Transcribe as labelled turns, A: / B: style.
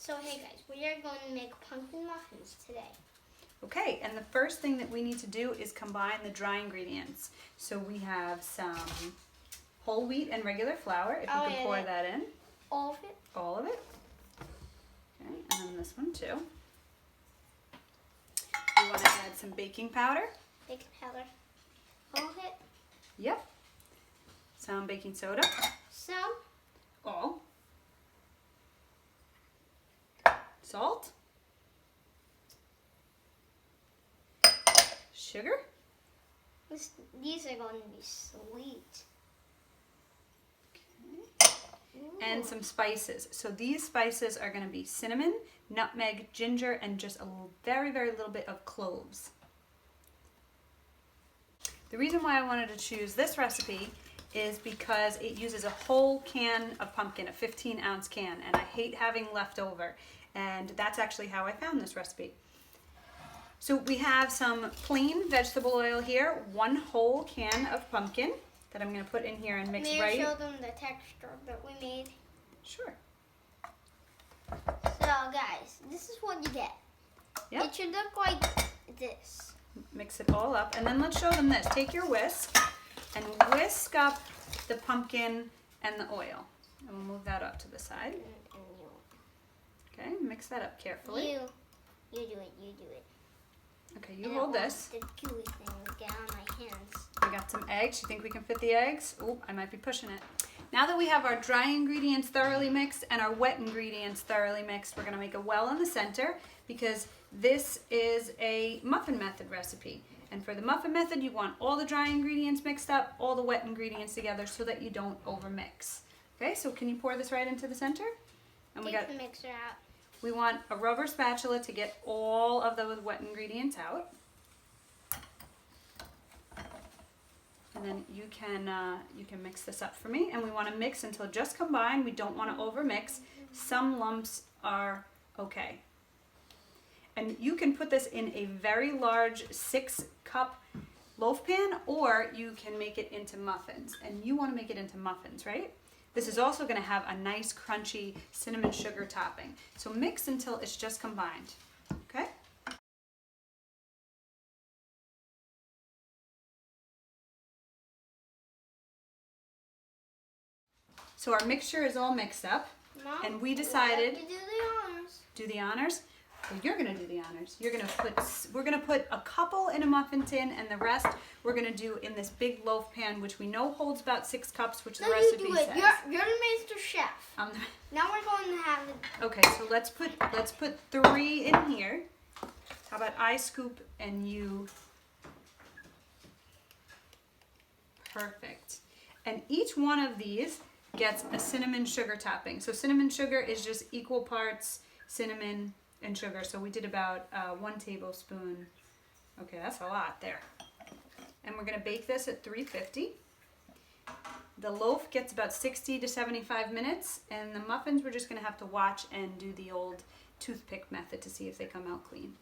A: So hey guys, we are going to make pumpkin muffins today.
B: Okay, and the first thing that we need to do is combine the dry ingredients. So we have some whole wheat and regular flour, if you can pour that in.
A: All of it?
B: All of it. Okay, and then this one too. We want to add some baking powder.
A: Baking powder. All of it?
B: Yep. Some baking soda.
A: Some.
B: All. Salt. Sugar.
A: These are going to be sweet.
B: And some spices. So these spices are going to be cinnamon, nutmeg, ginger, and just a very, very little bit of cloves. The reason why I wanted to choose this recipe is because it uses a whole can of pumpkin, a 15-ounce can, and I hate having leftover. And that's actually how I found this recipe. So we have some plain vegetable oil here, 1 whole can of pumpkin that I'm going to put in here and mix right.
A: May I show them the texture that we made?
B: Sure.
A: So guys, this is what you get.
B: Yep.
A: It should look like this.
B: Mix it all up, and then let's show them this. Take your whisk and whisk up the pumpkin and the oil. And we'll move that up to the side. Okay, mix that up carefully.
A: You do it, you do it.
B: Okay, you hold this.
A: The gooey thing get on my hands.
B: I got some eggs. You think we can fit the eggs? Oh, I might be pushing it. Now that we have our dry ingredients thoroughly mixed and our wet ingredients thoroughly mixed, we're going to make a well in the center because this is a muffin method recipe. And for the muffin method, you want all the dry ingredients mixed up, all the wet ingredients together so that you don't overmix. Okay, so can you pour this right into the center? And
A: Take the mixer out.
B: We want a rubber spatula to get all of those wet ingredients out. And then you can mix this up for me. And we want to mix until just combined. We don't want to overmix. Some lumps are okay. And you can put this in a very large 6-cup loaf pan, or you can make it into muffins. And you want to make it into muffins, right? This is also going to have a nice crunchy cinnamon sugar topping. So mix until it's just combined, okay? So our mixture is all mixed up,
A: Mom,
B: and we decided
A: to do the honors.
B: Do the honors? Well, you're going to do the honors. We're going to put a couple in a muffin tin, and the rest we're going to do in this big loaf pan, which we know holds about 6 cups, which the recipe
A: you do it.
B: says.
A: You're the master chef. Now we're going to have it.
B: Okay, so let's put 3 in here. How about I scoop and you? Perfect. And each one of these gets a cinnamon sugar topping. So cinnamon sugar is just equal parts cinnamon and sugar. So we did about 1 tablespoon. Okay, that's a lot there. And we're going to bake this at 350. The loaf gets about 60 to 75 minutes, and the muffins we're just going to have to watch and do the old toothpick method to see if they come out clean.